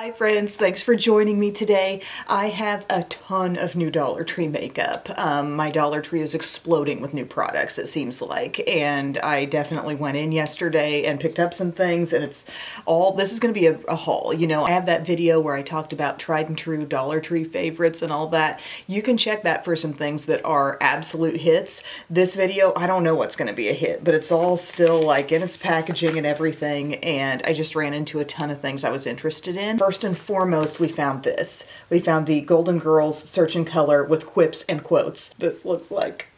Hi friends, thanks for joining me today. I have a ton of new Dollar Tree makeup. My Dollar Tree is exploding with new products, it seems like, and I definitely went in yesterday and picked up some things, and this is going to be a haul. You know, I have that video where I talked about tried and true Dollar Tree favorites and all that. You can check that for some things that are absolute hits. This video, I don't know what's going to be a hit, but it's all still like in its packaging and everything, and I just ran into a ton of things I was interested in. First and foremost, we found this. We found the Golden Girls Search in Color with quips and quotes. This looks like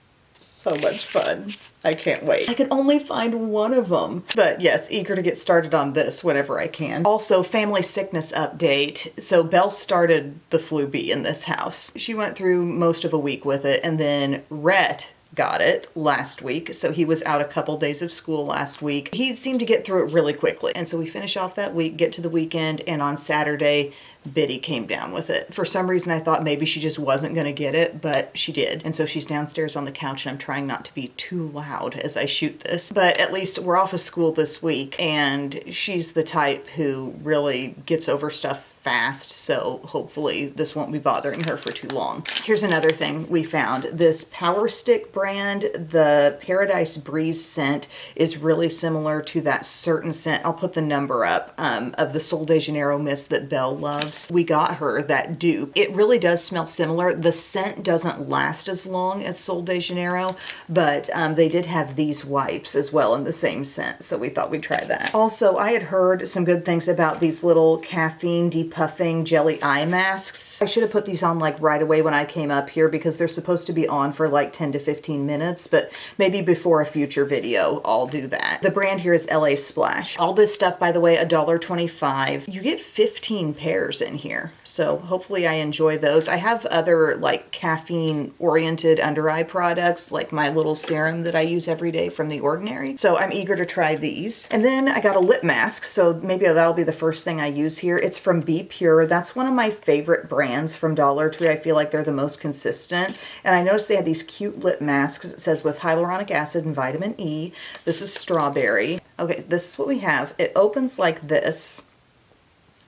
so much fun. I can't wait. I can only find one of them. But yes, eager to get started on this whenever I can. Also, family sickness update. So Belle started the flu bee in this house. She went through most of a week with it, and then Rhett got it last week, so he was out a couple days of school last week. He seemed to get through it really quickly, and so we finish off that week, get to the weekend, and on Saturday Biddy came down with it. For some reason I thought maybe she just wasn't gonna get it, but she did, and so she's downstairs on the couch, and I'm trying not to be too loud as I shoot this. But at least we're off of school this week, and she's the type who really gets over stuff fast, so hopefully this won't be bothering her for too long. Here's another thing we found. This Power Stick brand, the Paradise Breeze scent, is really similar to that certain scent, I'll put the number up, of the Sol de Janeiro mist that Belle loves. We got her that dupe. It really does smell similar. The scent doesn't last as long as Sol de Janeiro, but they did have these wipes as well in the same scent, so we thought we'd try that. Also, I had heard some good things about these little Caffeine Puffing jelly eye masks. I should have put these on like right away when I came up here because they're supposed to be on for like 10 to 15 minutes, but maybe before a future video I'll do that. The brand here is LA Splash. All this stuff, by the way, $1.25. You get 15 pairs in here, so hopefully I enjoy those. I have other like caffeine oriented under eye products, like my little serum that I use every day from The Ordinary, so I'm eager to try these. And then I got a lip mask, so maybe that'll be the first thing I use here. It's from bPure. That's one of my favorite brands from Dollar Tree. I feel like they're the most consistent. And I noticed they had these cute lip masks. It says with hyaluronic acid and vitamin E. This is strawberry. Okay, this is what we have. It opens like this.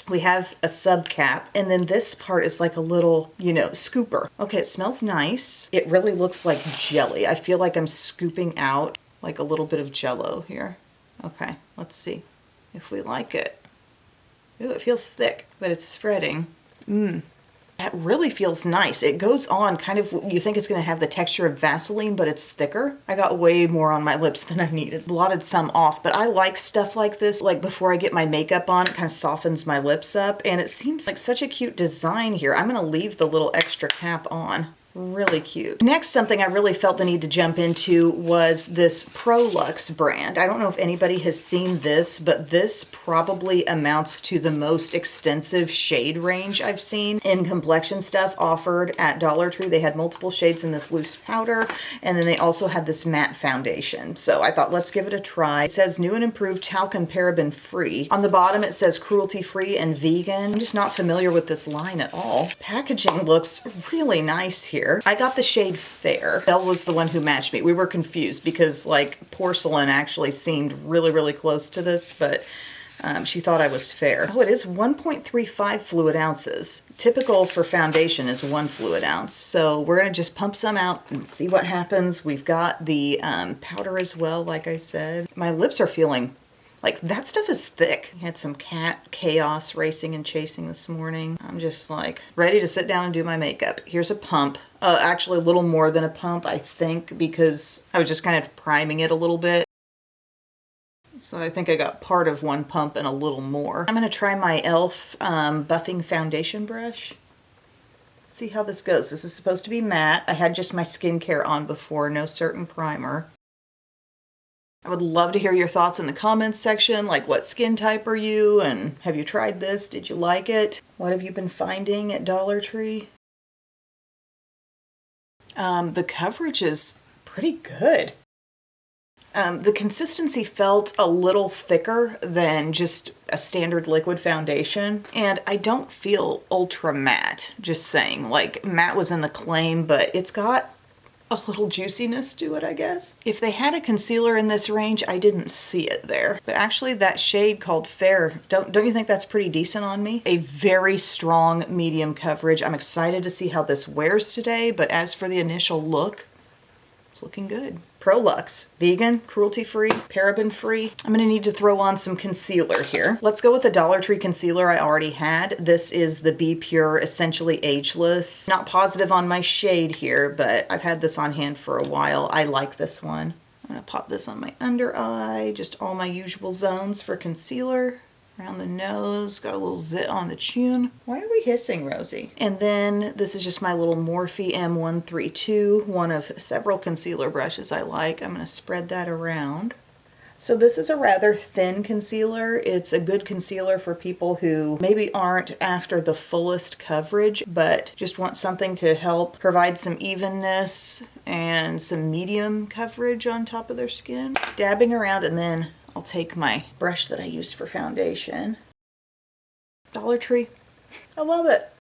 We have a sub cap, and then this part is like a little, you know, scooper. Okay, it smells nice. It really looks like jelly. I feel like I'm scooping out like a little bit of Jello here. Okay, let's see if we like it. Ooh, it feels thick, but it's spreading. That really feels nice. It goes on kind of, you think it's going to have the texture of Vaseline, but it's thicker. I got way more on my lips than I needed. Blotted some off, but I like stuff like this. Like before I get my makeup on, it kind of softens my lips up, and it seems like such a cute design here. I'm going to leave the little extra cap on. Really cute. Next, something I really felt the need to jump into was this Prolux brand. I don't know if anybody has seen this, but this probably amounts to the most extensive shade range I've seen in complexion stuff offered at Dollar Tree. They had multiple shades in this loose powder, and then they also had this matte foundation. So I thought, let's give it a try. It says new and improved talcum paraben free. On the bottom it says cruelty free and vegan. I'm just not familiar with this line at all. Packaging looks really nice here. I got the shade Fair. Belle was the one who matched me. We were confused because like Porcelain actually seemed really, really close to this, but she thought I was Fair. Oh, it is 1.35 fluid ounces. Typical for foundation is 1 fluid ounce. So we're gonna just pump some out and see what happens. We've got the powder as well, like I said. My lips are feeling like that stuff is thick. I had some cat chaos racing and chasing this morning. I'm just like ready to sit down and do my makeup. Here's a pump. Actually a little more than a pump, I think, because I was just kind of priming it a little bit. So I think I got part of 1 pump and a little more. I'm gonna try my e.l.f. buffing foundation brush. See how this goes. This is supposed to be matte. I had just my skincare on before, no certain primer. I would love to hear your thoughts in the comments section, like what skin type are you, and have you tried this? Did you like it? What have you been finding at Dollar Tree? The coverage is pretty good. The consistency felt a little thicker than just a standard liquid foundation, and I don't feel ultra matte, just saying. Like matte was in the claim, but it's got a little juiciness to it, I guess. If they had a concealer in this range, I didn't see it there. But actually that shade called Fair, don't you think that's pretty decent on me? A very strong medium coverage. I'm excited to see how this wears today, but as for the initial look, it's looking good. Prolux, vegan, cruelty-free, paraben-free. I'm gonna need to throw on some concealer here. Let's go with the Dollar Tree concealer I already had. This is the bPure Essentially Ageless. Not positive on my shade here, but I've had this on hand for a while. I like this one. I'm gonna pop this on my under eye, just all my usual zones for concealer. Around the nose, got a little zit on the chin. Why are we hissing, Rosie? And then this is just my little Morphe M132, one of several concealer brushes I like. I'm gonna spread that around. So this is a rather thin concealer. It's a good concealer for people who maybe aren't after the fullest coverage, but just want something to help provide some evenness and some medium coverage on top of their skin. Dabbing around, and then I'll take my brush that I used for foundation. Dollar Tree. I love it.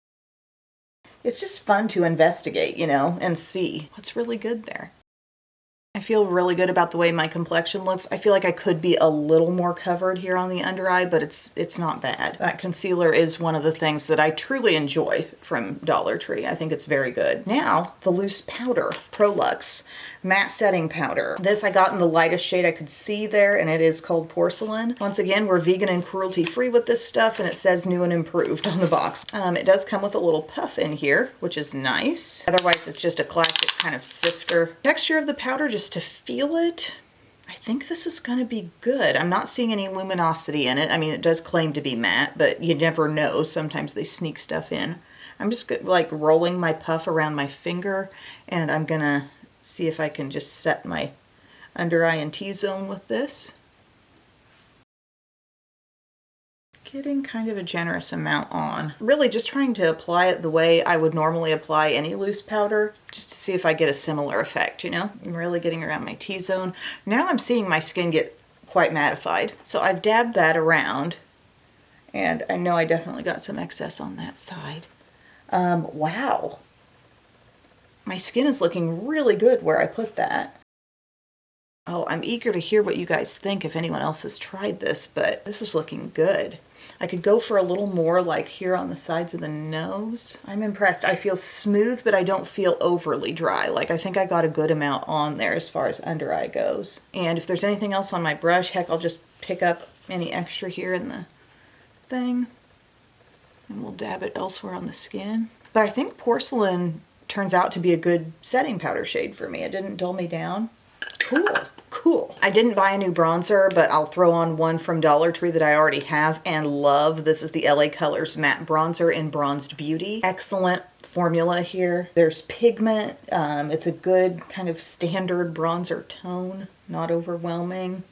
It's just fun to investigate, you know, and see what's really good there. I feel really good about the way my complexion looks. I feel like I could be a little more covered here on the under eye, but it's not bad. That concealer is one of the things that I truly enjoy from Dollar Tree. I think it's very good. Now, the loose powder, Prolux matte setting powder. This I got in the lightest shade I could see there, and it is called Porcelain. Once again, we're vegan and cruelty free with this stuff, and it says new and improved on the box. It does come with a little puff in here, which is nice. Otherwise, it's just a classic kind of sifter. Texture of the powder, just to feel it, I think this is going to be good. I'm not seeing any luminosity in it. I mean, it does claim to be matte, but you never know. Sometimes they sneak stuff in. I'm just like rolling my puff around my finger, and I'm gonna see if I can just set my under eye and T-zone with this. Getting kind of a generous amount on. Really just trying to apply it the way I would normally apply any loose powder, just to see if I get a similar effect, you know? I'm really getting around my T-zone. Now I'm seeing my skin get quite mattified. So I've dabbed that around, and I know I definitely got some excess on that side. Wow. My skin is looking really good where I put that. Oh, I'm eager to hear what you guys think if anyone else has tried this, but this is looking good. I could go for a little more like here on the sides of the nose. I'm impressed. I feel smooth, but I don't feel overly dry. Like, I think I got a good amount on there as far as under eye goes. And if there's anything else on my brush, heck, I'll just pick up any extra here in the thing, and we'll dab it elsewhere on the skin. But I think Porcelain turns out to be a good setting powder shade for me. It didn't dull me down. Cool, cool. I didn't buy a new bronzer, but I'll throw on one from Dollar Tree that I already have and love. This is the LA Colors Matte Bronzer in Bronzed Beauty. Excellent formula here. There's pigment. It's a good kind of standard bronzer tone, not overwhelming.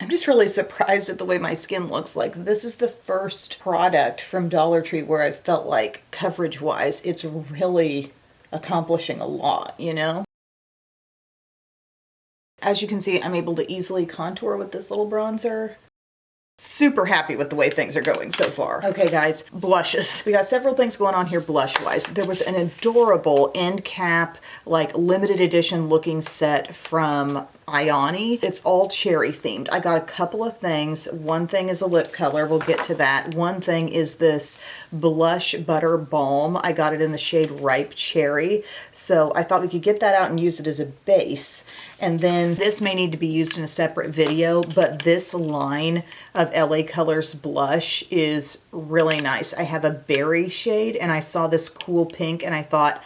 I'm just really surprised at the way my skin looks. Like, this is the first product from Dollar Tree where I felt like coverage-wise, it's really accomplishing a lot, you know? As you can see, I'm able to easily contour with this little bronzer. Super happy with the way things are going so far. Okay guys, blushes. We got several things going on here blush-wise. There was an adorable end cap, like limited edition looking set from Ioni. It's all cherry themed. I got a couple of things. One thing is a lip color. We'll get to that. One thing is this blush butter balm. I got it in the shade Ripe Cherry. So I thought we could get that out and use it as a base. And then this may need to be used in a separate video, but this line of LA Colors blush is really nice. I have a berry shade and I saw this cool pink and I thought,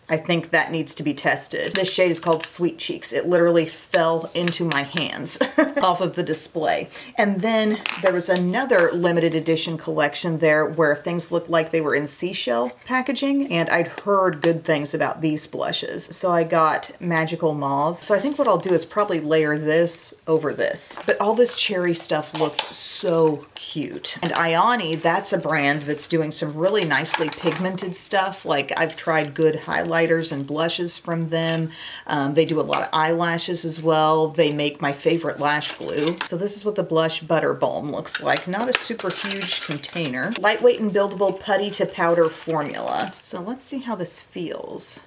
I think that needs to be tested. This shade is called Sweet Cheeks. It literally fell into my hands off of the display. And then there was another limited edition collection there where things looked like they were in Seashell packaging, and I'd heard good things about these blushes. So I got Magical Mauve. So I think what I'll do is probably layer this over this. But all this cherry stuff looked so cute. And Ioni, that's a brand that's doing some really nicely pigmented stuff. Like, I've tried good highlight highlighters and blushes from them. They do a lot of eyelashes as well. They make my favorite lash glue. So this is what the Blush Butter Balm looks like. Not a super huge container. Lightweight and buildable putty to powder formula. So let's see how this feels.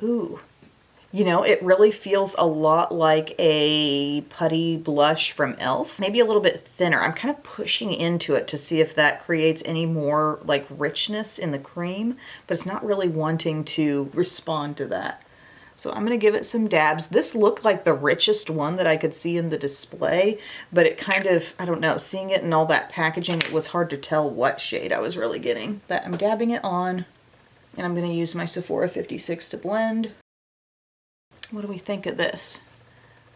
Ooh. You know, it really feels a lot like a putty blush from e.l.f. Maybe a little bit thinner. I'm kind of pushing into it to see if that creates any more like richness in the cream, but it's not really wanting to respond to that. So I'm going to give it some dabs. This looked like the richest one that I could see in the display, but it kind of, I don't know, seeing it in all that packaging, it was hard to tell what shade I was really getting. But I'm dabbing it on, and I'm going to use my Sephora 56 to blend. What do we think of this?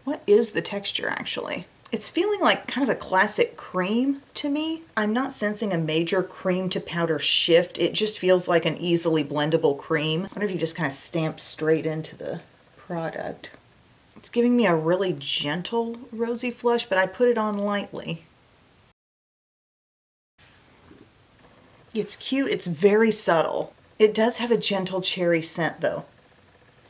What is the texture actually? It's feeling like kind of a classic cream to me. I'm not sensing a major cream to powder shift. It just feels like an easily blendable cream. I wonder if you just kind of stamp straight into the product. It's giving me a really gentle rosy flush, but I put it on lightly. It's cute. It's very subtle. It does have a gentle cherry scent though.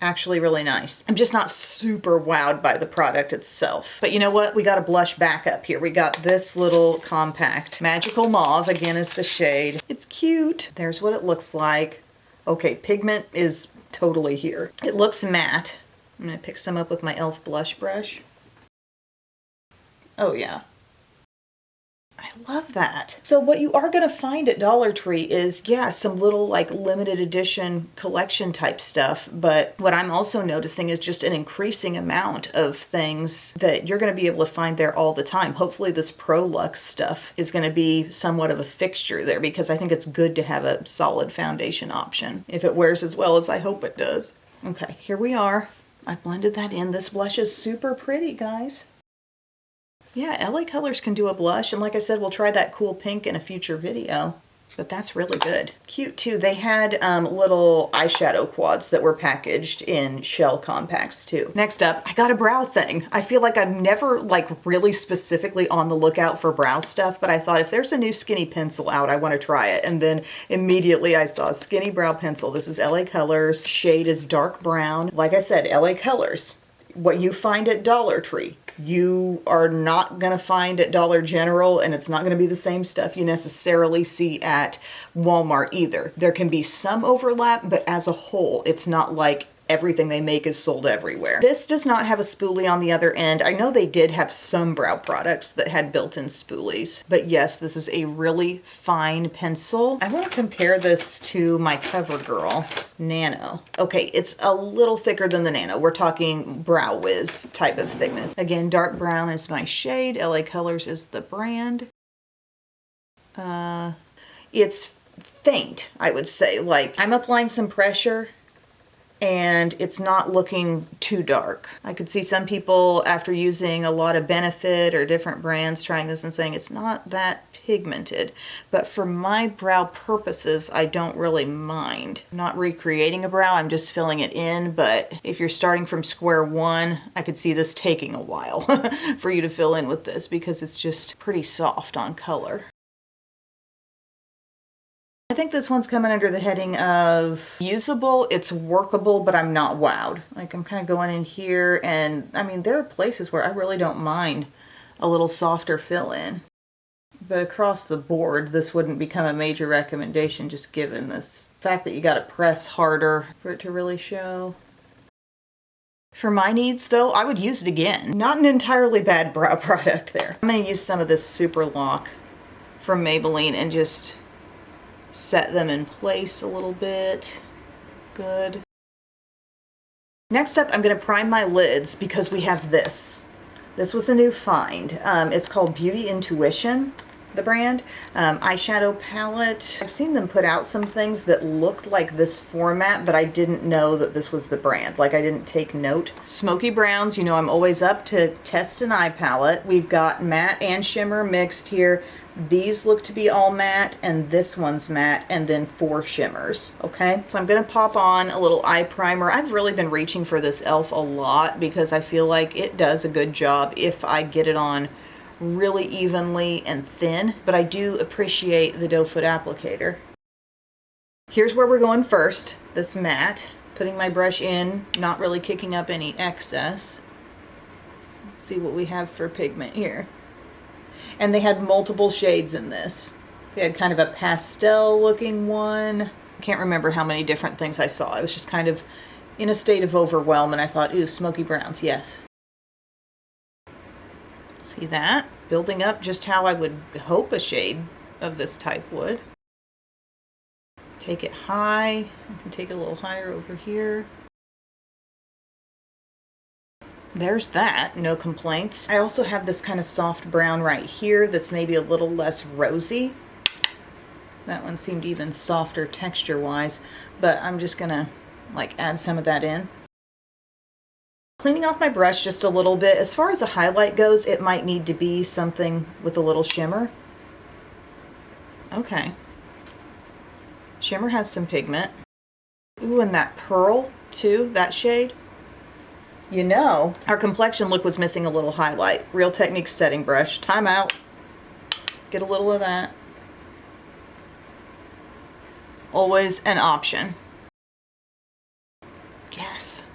Actually really nice. I'm just not super wowed by the product itself. But you know what? We got a blush backup here. We got this little compact. Magical Mauve, again, is the shade. It's cute. There's what it looks like. Okay, pigment is totally here. It looks matte. I'm gonna pick some up with my e.l.f. blush brush. Oh yeah. I love that. So what you are going to find at Dollar Tree is, yeah, some little like limited edition collection type stuff. But what I'm also noticing is just an increasing amount of things that you're going to be able to find there all the time. Hopefully this Prolux stuff is going to be somewhat of a fixture there, because I think it's good to have a solid foundation option if it wears as well as I hope it does. Okay, here we are. I blended that in. This blush is super pretty, guys. Yeah, LA Colors can do a blush, and like I said, we'll try that cool pink in a future video. But that's really good. Cute too. They had little eyeshadow quads that were packaged in shell compacts too. Next up, I got a brow thing. I feel like I'm never like really specifically on the lookout for brow stuff, but I thought if there's a new skinny pencil out, I want to try it. And then immediately I saw a skinny brow pencil. This is LA Colors. Shade is dark brown. Like I said, LA Colors. What you find at Dollar Tree, you are not going to find at Dollar General, and it's not going to be the same stuff you necessarily see at Walmart either. There can be some overlap, but as a whole, it's not like everything they make is sold everywhere. This does not have a spoolie on the other end. I know they did have some brow products that had built-in spoolies, but yes, this is a really fine pencil. I want to compare this to my CoverGirl Nano. Okay, it's a little thicker than the Nano. We're talking Brow Wiz type of thickness. Again, dark brown is my shade. LA Colors is the brand. It's faint, I would say. Like, I'm applying some pressure and it's not looking too dark. I could see some people after using a lot of Benefit or different brands trying this and saying it's not that pigmented, but for my brow purposes, I don't really mind. I'm not recreating a brow, I'm just filling it in, but if you're starting from square one, I could see this taking a while for you to fill in with this because it's just pretty soft on color. I think this one's coming under the heading of usable. It's workable, but I'm not wowed. Like, I'm kind of going in here, and I mean, there are places where I really don't mind a little softer fill-in. But across the board, this wouldn't become a major recommendation, just given this fact that you gotta press harder for it to really show. For my needs, though, I would use it again. Not an entirely bad brow product there. I'm gonna use some of this Super Lock from Maybelline and just set them in place a little bit. Good. Next up, I'm going to prime my lids because we have this. This was a new find. It's called Beauty Intuition, the brand. Eyeshadow palette. I've seen them put out some things that looked like this format, but I didn't know that this was the brand. Like, I didn't take note. Smoky browns, you know I'm always up to test an eye palette. We've got matte and shimmer mixed here. These look to be all matte, and this one's matte, and then 4 shimmers, okay? So I'm gonna pop on a little eye primer. I've really been reaching for this e.l.f. a lot because I feel like it does a good job if I get it on really evenly and thin, but I do appreciate the doe foot applicator. Here's where we're going first, this matte. Putting my brush in, not really kicking up any excess. Let's see what we have for pigment here. And they had multiple shades in this. They had kind of a pastel looking one. I can't remember how many different things I saw. I was just kind of in a state of overwhelm and I thought, ooh, smoky browns, yes. See that? Building up just how I would hope a shade of this type would. Take it high. I can take it a little higher over here. There's that, no complaints. I also have this kind of soft brown right here that's maybe a little less rosy. That one seemed even softer texture-wise, but I'm just gonna like add some of that in. Cleaning off my brush just a little bit. As far as a highlight goes, it might need to be something with a little shimmer. Okay. Shimmer has some pigment. Ooh, and that pearl too, that shade. You know, our complexion look was missing a little highlight. Real Techniques setting brush. Time out. Get a little of that. Always an option. Yes.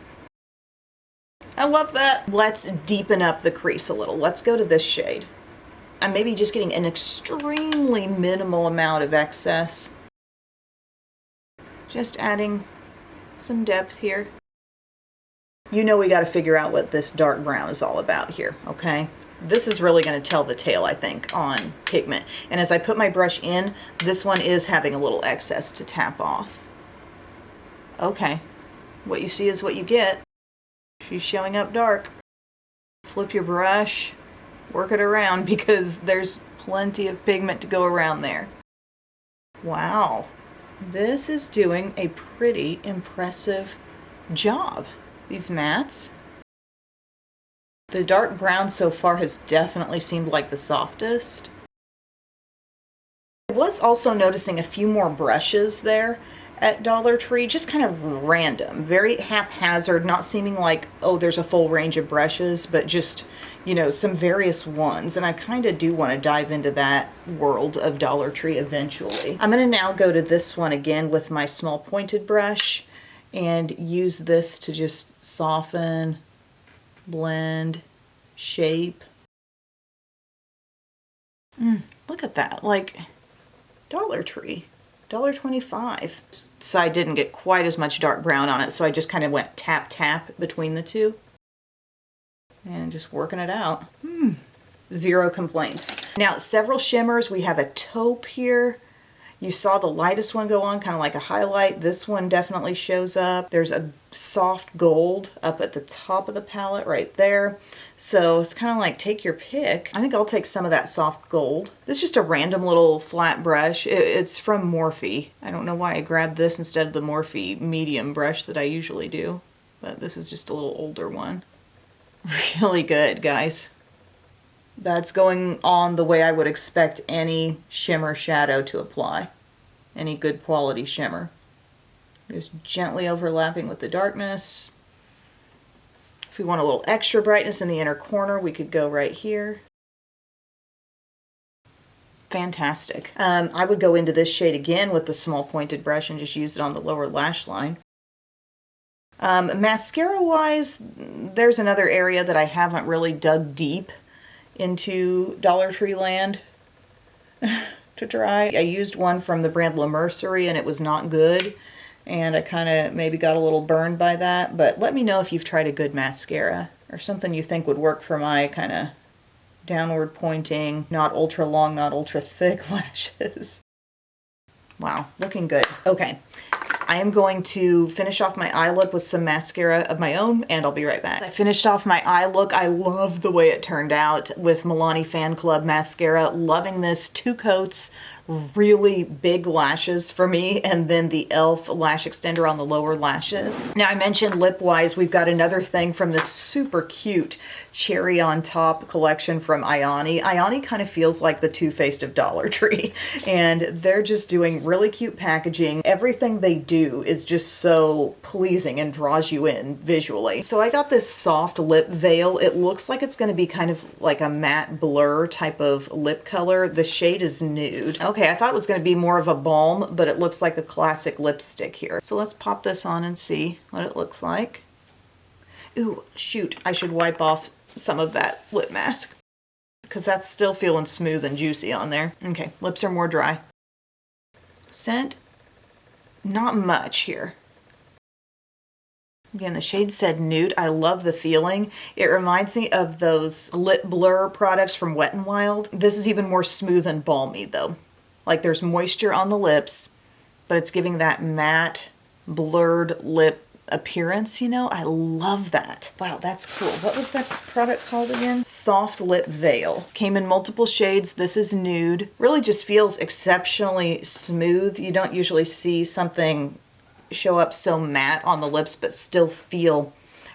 I love that. Let's deepen up the crease a little. Let's go to this shade. I'm maybe just getting an extremely minimal amount of excess. Just adding some depth here. You know we got to figure out what this dark brown is all about here, okay? This is really going to tell the tale, I think, on pigment. And as I put my brush in, this one is having a little excess to tap off. Okay, what you see is what you get. She's showing up dark. Flip your brush, work it around because there's plenty of pigment to go around there. Wow. This is doing a pretty impressive job. These mattes. The dark brown so far has definitely seemed like the softest. I was also noticing a few more brushes there at Dollar Tree, just kind of random, very haphazard, not seeming like, oh, there's a full range of brushes, but just, you know, some various ones. And I kind of do want to dive into that world of Dollar Tree eventually. I'm going to now go to this one again with my small pointed brush and use this to just soften, blend, shape. Look at that, like Dollar Tree. $1.25. This side didn't get quite as much dark brown on it, so I just kind of went tap tap between the two and just working it out. Zero complaints. Now, several shimmers. We have a taupe here. You saw the lightest one go on, kind of like a highlight. This one definitely shows up. There's a soft gold up at the top of the palette right there. So it's kind of like take your pick. I think I'll take some of that soft gold. This is just a random little flat brush. It's from Morphe. I don't know why I grabbed this instead of the Morphe medium brush that I usually do, but this is just a little older one. Really good, guys. That's going on the way I would expect any shimmer shadow to apply. Any good quality shimmer. Just gently overlapping with the darkness. If we want a little extra brightness in the inner corner, we could go right here. Fantastic. I would go into this shade again with the small pointed brush and just use it on the lower lash line. Mascara wise, there's another area that I haven't really dug deep into Dollar Tree land to try. I used one from the brand La Mercerie and it was not good, and I kind of maybe got a little burned by that, but let me know if you've tried a good mascara or something you think would work for my kind of downward pointing, not ultra long, not ultra thick lashes. Wow, looking good. Okay, I am going to finish off my eye look with some mascara of my own, and I'll be right back. I finished off my eye look. I love the way it turned out with Milani Fan Club mascara. Loving this. 2 coats, really big lashes for me, and then the e.l.f. lash extender on the lower lashes. Now, I mentioned lip-wise, we've got another thing from this super cute cherry on top collection from Ioni. Ioni kind of feels like the Too Faced of Dollar Tree, and they're just doing really cute packaging. Everything they do is just so pleasing and draws you in visually. So I got this soft lip veil. It looks like it's going to be kind of like a matte blur type of lip color. The shade is Nude. Okay. Okay, I thought it was going to be more of a balm, but it looks like a classic lipstick here. So let's pop this on and see what it looks like. Ooh, shoot, I should wipe off some of that lip mask because that's still feeling smooth and juicy on there. Okay, lips are more dry. Scent, not much here. Again, the shade said Nude. I love the feeling. It reminds me of those lip blur products from Wet n Wild. This is even more smooth and balmy though. Like there's moisture on the lips, but it's giving that matte, blurred lip appearance, you know? I love that. Wow, that's cool. What was that product called again? Soft Lip Veil. Came in multiple shades. This is Nude. Really just feels exceptionally smooth. You don't usually see something show up so matte on the lips but still feel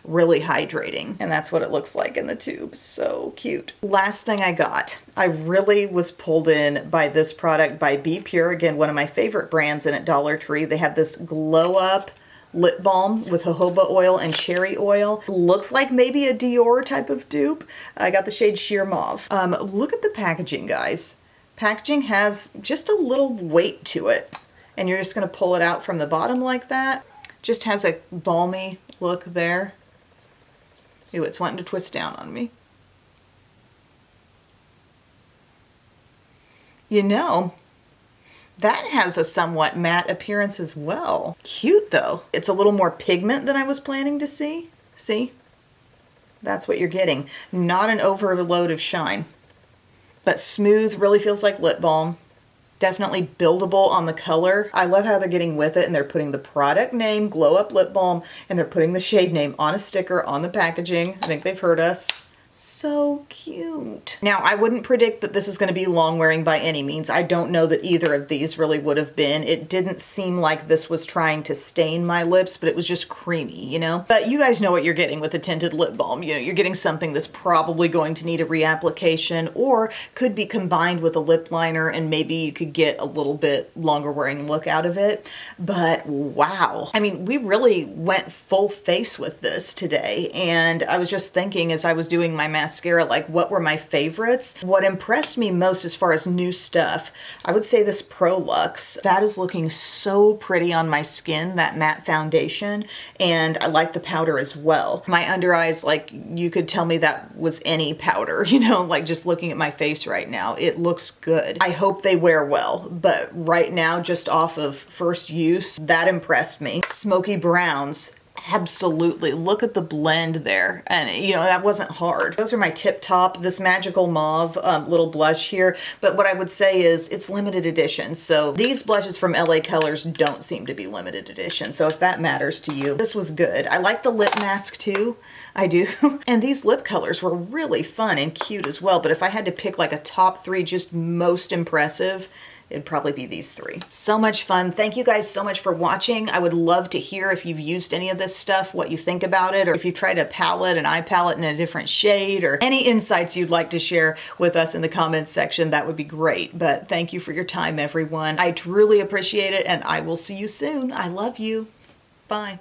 really hydrating, and that's what it looks like in the tube. So cute. Last thing I got, I really was pulled in by this product by bPure, again one of my favorite brands in at Dollar Tree. They have this glow up lip balm with jojoba oil and cherry oil. Looks like maybe a Dior type of dupe. I got the shade Sheer Mauve. Look at the packaging, guys. Packaging has just a little weight to it. And you're just going to pull it out from the bottom like that. Just has a balmy look there. Ooh, it's wanting to twist down on me. You know, that has a somewhat matte appearance as well. Cute though. It's a little more pigment than I was planning to see. See? That's what you're getting. Not an overload of shine. But smooth, really feels like lip balm. Definitely buildable on the color. I love how they're getting with it and they're putting the product name, Glow Up Lip Balm, and they're putting the shade name on a sticker on the packaging. I think they've heard us. So cute. Now, I wouldn't predict that this is going to be long wearing by any means. I don't know that either of these really would have been. It didn't seem like this was trying to stain my lips, but it was just creamy, you know? But you guys know what you're getting with a tinted lip balm. You know, you're getting something that's probably going to need a reapplication or could be combined with a lip liner and maybe you could get a little bit longer wearing look out of it. But wow. I mean, we really went full face with this today. And I was just thinking as I was doing my mascara, like what were my favorites? What impressed me most as far as new stuff, I would say this Prolux. That is looking so pretty on my skin, that matte foundation, and I like the powder as well. My under eyes, like you could tell me that was any powder, you know, like just looking at my face right now, it looks good. I hope they wear well, but right now, just off of first use, that impressed me. Smoky browns. Absolutely. Look at the blend there. And you know, that wasn't hard. Those are my tip top, this magical mauve little blush here. But what I would say is it's limited edition. So these blushes from LA Colors don't seem to be limited edition. So if that matters to you, this was good. I like the lip mask too. I do. And these lip colors were really fun and cute as well. But if I had to pick like a top 3 just most impressive, it'd probably be these 3. So much fun. Thank you guys so much for watching. I would love to hear if you've used any of this stuff, what you think about it, or if you tried a palette, an eye palette in a different shade, or any insights you'd like to share with us in the comments section, that would be great. But thank you for your time, everyone. I truly appreciate it, and I will see you soon. I love you. Bye.